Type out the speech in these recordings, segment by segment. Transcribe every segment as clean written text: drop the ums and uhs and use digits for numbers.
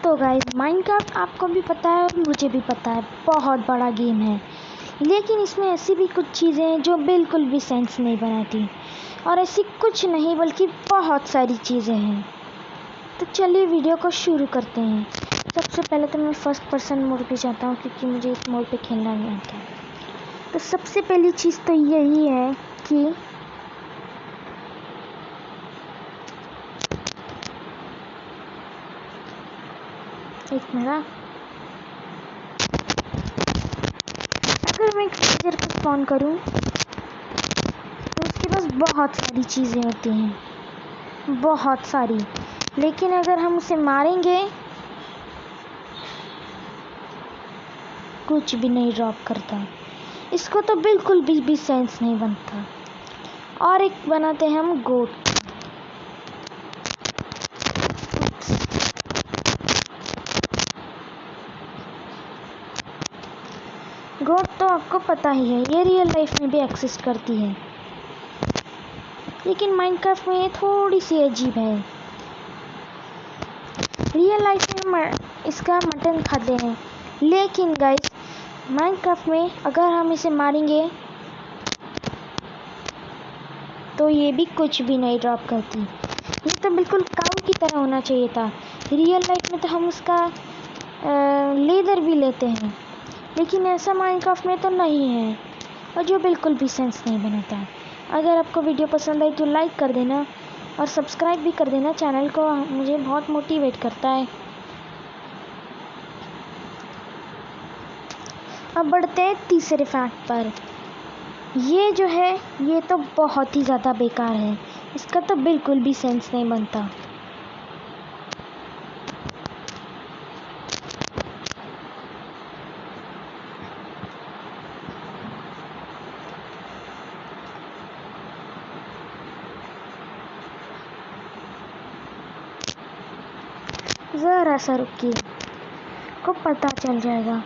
तो guys Minecraft आपको भी पता है और मुझे भी पता है बहुत बड़ा गेम है, लेकिन इसमें ऐसी भी कुछ चीज़ें हैं जो बिल्कुल भी सेंस नहीं बनाती। और ऐसी कुछ नहीं बल्कि बहुत सारी चीज़ें हैं। तो चलिए वीडियो को शुरू करते हैं। सबसे पहले तो मैं फर्स्ट पर्सन मोड पे जाता हूँ क्योंकि मुझे इस मोड पे खेलना नहीं आता। तो सबसे पहली चीज़ तो यही है कि एक मिनट, अगर मैं क्रिएचर को स्पॉन करूं तो उसके पास बहुत सारी चीज़ें होती हैं, बहुत सारी। लेकिन अगर हम उसे मारेंगे कुछ भी नहीं ड्रॉप करता। इसको तो बिल्कुल भी सेंस नहीं बनता। और एक बनाते हैं हम गोट। गोट तो आपको पता ही है, ये रियल लाइफ में भी एक्सिस्ट करती है, लेकिन माइनक्राफ्ट में ये थोड़ी सी अजीब है। रियल लाइफ में इसका मटन खाते हैं, लेकिन गाइस माइनक्राफ्ट में अगर हम इसे मारेंगे तो ये भी कुछ भी नहीं ड्रॉप करती। ये तो बिल्कुल काऊ की तरह होना चाहिए था। रियल लाइफ में तो हम उसका लेदर भी लेते हैं, लेकिन ऐसा माइनक्राफ्ट में तो नहीं है, और जो बिल्कुल भी सेंस नहीं बनाता। अगर आपको वीडियो पसंद आई तो लाइक कर देना और सब्सक्राइब भी कर देना चैनल को, मुझे बहुत मोटिवेट करता है। अब बढ़ते हैं तीसरे फैक्ट पर। ये जो है ये तो बहुत ही ज़्यादा बेकार है, इसका तो बिल्कुल भी सेंस नहीं बनता। ज़रा सा रुकिए, को पता चल जाएगा।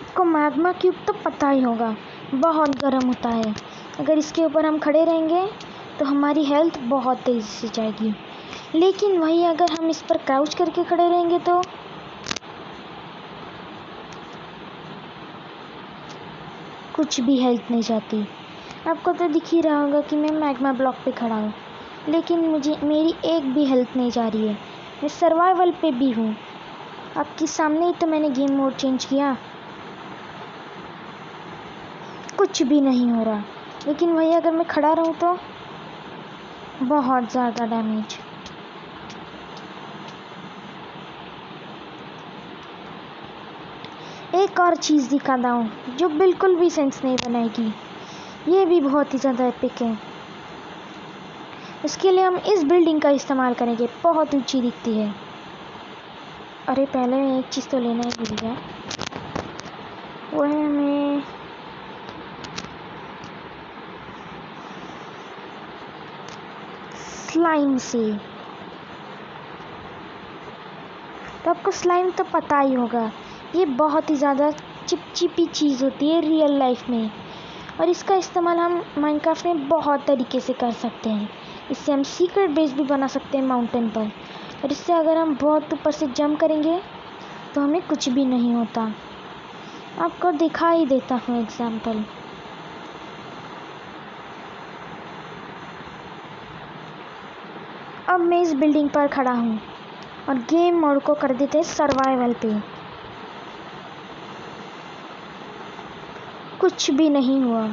आपको मैग्मा क्यूब तो पता ही होगा, बहुत गर्म होता है। अगर इसके ऊपर हम खड़े रहेंगे तो हमारी हेल्थ बहुत तेज़ी से जाएगी, लेकिन वही अगर हम इस पर क्राउच करके खड़े रहेंगे तो कुछ भी हेल्थ नहीं जाती। आपको तो दिख ही रहा होगा कि मैं मैग्मा ब्लॉक पे खड़ा हूँ, लेकिन मेरी एक भी हेल्थ नहीं जा रही है। मैं सर्वाइवल पे भी हूँ। आपके सामने ही तो मैंने गेम मोड चेंज किया, कुछ भी नहीं हो रहा। लेकिन वही अगर मैं खड़ा रहूँ तो बहुत ज़्यादा डैमेज। एक और चीज़ दिखाता हूँ जो बिल्कुल भी सेंस नहीं बनाएगी, ये भी बहुत ही ज़्यादा एपिक है। इसके लिए हम इस बिल्डिंग का इस्तेमाल करेंगे, बहुत ऊंची दिखती है। अरे पहले मैं एक चीज़ तो लेना ही भूल गया, वो है हमें स्लाइम से। तो आपको स्लाइम तो पता ही होगा, ये बहुत ही ज़्यादा चिपचिपी चीज़ होती है रियल लाइफ में, और इसका इस्तेमाल हम माइनक्राफ्ट में बहुत तरीके से कर सकते हैं। इससे हम सीक्रेट बेस भी बना सकते हैं माउंटेन पर, और इससे अगर हम बहुत ऊपर से जंप करेंगे तो हमें कुछ भी नहीं होता। आपको दिखा ही देता हूँ एग्जाम्पल। अब मैं इस बिल्डिंग पर खड़ा हूँ और गेम मोड को कर देते हैं सर्वाइवल पे। कुछ भी नहीं हुआ,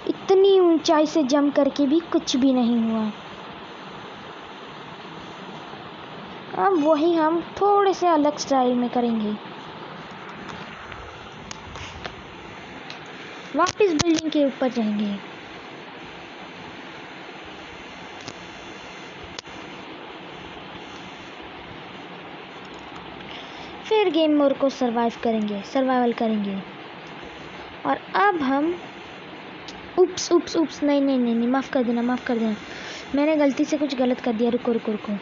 इतनी ऊंचाई से जंप करके भी कुछ भी नहीं हुआ। अब वही हम थोड़े से अलग स्टाइल में करेंगे। वापस बिल्डिंग के ऊपर जाएंगे। फिर गेम मोड को सर्वाइवल करेंगे। और अब हम उप्स नहीं, माफ़ कर देना। मैंने गलती से कुछ गलत कर दिया। रुको।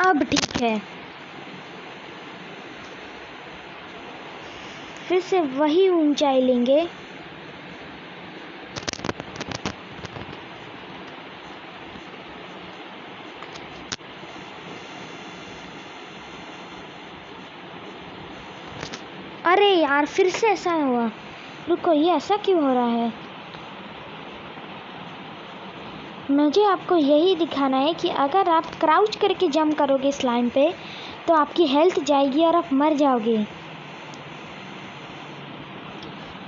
अब ठीक है। फिर से वही ऊंचाई लेंगे। अरे यार, फिर से ऐसा हुआ। रुको, ये ऐसा क्यों हो रहा है? मुझे आपको यही दिखाना है कि अगर आप क्राउच करके जंप करोगे स्लाइम पे तो आपकी हेल्थ जाएगी और आप मर जाओगे।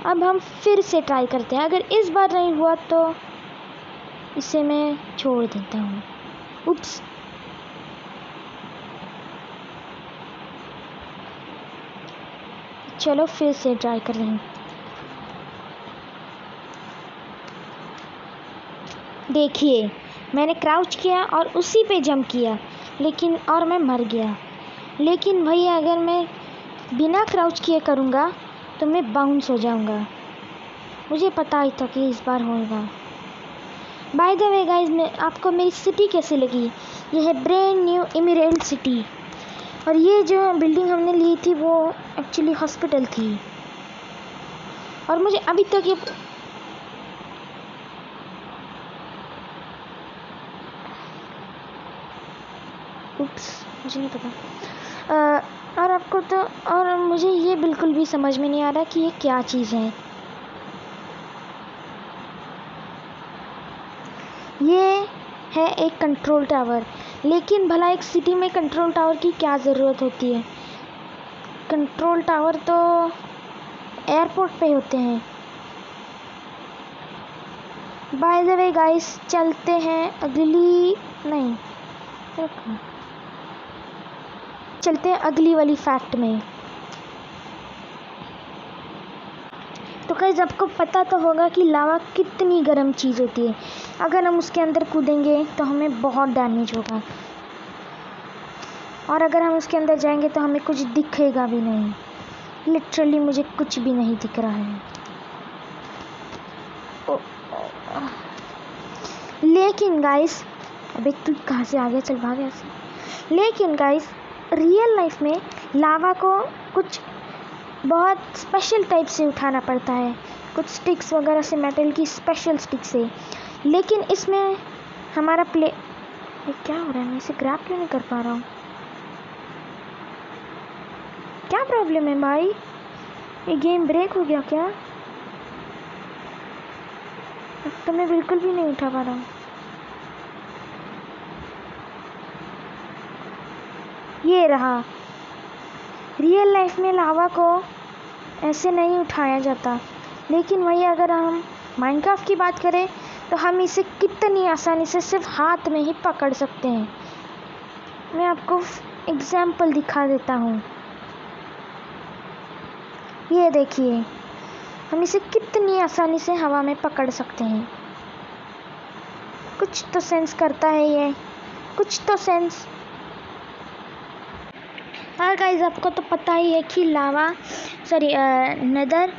अब हम फिर से ट्राई करते हैं। अगर इस बार नहीं हुआ तो इसे मैं छोड़ देता हूँ। उप्स। चलो फिर से ट्राई कर रहे हैं। देखिए, मैंने क्राउच किया और उसी पे जंप किया, लेकिन और मैं मर गया। लेकिन भैया, अगर मैं बिना क्राउच किए करूँगा तो मैं बाउंस हो जाऊँगा। मुझे पता ही था कि इस बार होगा। बाय द वे गाइस, आपको मेरी सिटी कैसी लगी? ये है ब्रांड न्यू एमराल्ड सिटी। और ये जो बिल्डिंग हमने ली थी वो एक्चुअली हॉस्पिटल थी। और मुझे अभी तक ये मुझे नहीं पता। और आपको तो, और मुझे ये बिल्कुल भी समझ में नहीं आ रहा कि ये क्या चीज़ है। ये है एक कंट्रोल टावर, लेकिन भला एक सिटी में कंट्रोल टावर की क्या ज़रूरत होती है? कंट्रोल टावर तो एयरपोर्ट पे होते हैं। बाय द वे गाइस, चलते हैं अगली वाली फैक्ट में। तो गाइस, आपको पता तो होगा कि लावा कितनी गर्म चीज़ होती है। अगर हम उसके अंदर कूदेंगे तो हमें बहुत डैमेज होगा, और अगर हम उसके अंदर जाएंगे तो हमें कुछ दिखेगा भी नहीं। लिटरली मुझे कुछ भी नहीं दिख रहा है। लेकिन गाइस, अबे तू कहाँ से आ गया? चल भाग यहाँ से। लेकिन गाइस, रियल लाइफ में लावा को कुछ बहुत स्पेशल टाइप से उठाना पड़ता है, कुछ स्टिक्स वगैरह से, मेटल की स्पेशल स्टिक से। लेकिन इसमें हमारा ये क्या हो रहा है? मैं इसे ग्रैब क्यों नहीं कर पा रहा हूँ? क्या प्रॉब्लम है भाई? ये गेम ब्रेक हो गया क्या? अब तो मैं बिल्कुल भी नहीं उठा पा रहा हूँ। ये रहा। रियल लाइफ में लावा को ऐसे नहीं उठाया जाता, लेकिन वही अगर हम माइनक्राफ्ट की बात करें तो हम इसे कितनी आसानी से सिर्फ हाथ में ही पकड़ सकते हैं। मैं आपको एग्जाम्पल दिखा देता हूँ। ये देखिए, हम इसे कितनी आसानी से हवा में पकड़ सकते हैं। कुछ तो सेंस करता है ये, कुछ तो सेंस। और गाइस, आपको तो पता ही है कि नेदर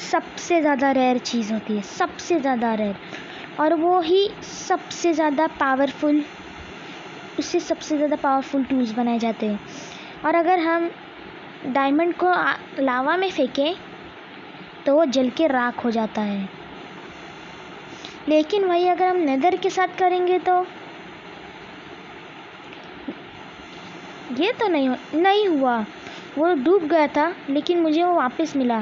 सबसे ज़्यादा रेयर चीज़ होती है, सबसे ज़्यादा रेयर, और वो ही सबसे ज़्यादा पावरफुल, उससे सबसे ज़्यादा पावरफुल टूल्स बनाए जाते हैं। और अगर हम डायमंड को लावा में फेंकें तो वो जल के राख हो जाता है। लेकिन वही अगर हम नेदर के साथ करेंगे तो ये तो नहीं हुआ। वो डूब गया था, लेकिन मुझे वो वापस मिला,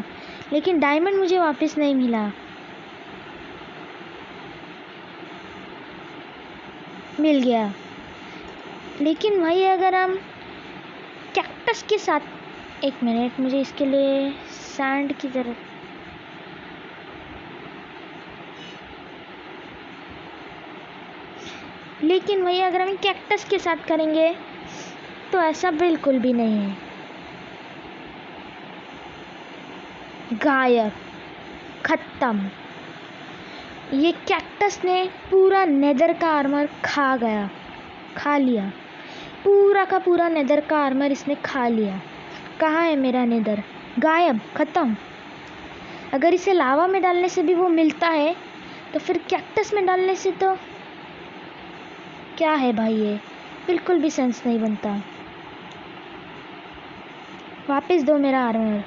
लेकिन डायमंड मुझे वापस नहीं मिला। मिल गया, लेकिन वही अगर हम कैक्टस के साथ, एक मिनट, मुझे इसके लिए सैंड की ज़रूरत। लेकिन वही अगर हम कैक्टस के साथ करेंगे तो ऐसा बिल्कुल भी नहीं है। गायब, खत्म। ये कैक्टस ने पूरा नेदर का आर्मर खा लिया। पूरा का पूरा नेदर का आर्मर इसने खा लिया। कहाँ है मेरा नेदर? गायब, खत्म। अगर इसे लावा में डालने से भी वो मिलता है तो फिर कैक्टस में डालने से तो क्या है भाई? ये बिल्कुल भी सेंस नहीं बनता। वापस दो मेरा आर्मर।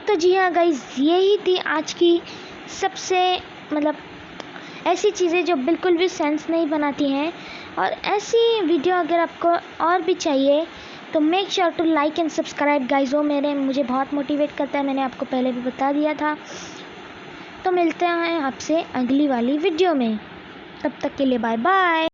तो जी हाँ गाइस, यही थी आज की सबसे मतलब ऐसी चीज़ें जो बिल्कुल भी सेंस नहीं बनाती हैं। और ऐसी वीडियो अगर आपको और भी चाहिए तो make sure to like and subscribe guys. वो मुझे बहुत मोटिवेट करता है, मैंने आपको पहले भी बता दिया था। तो मिलते हैं आपसे अगली वाली वीडियो में, तब तक के लिए बाय बाय।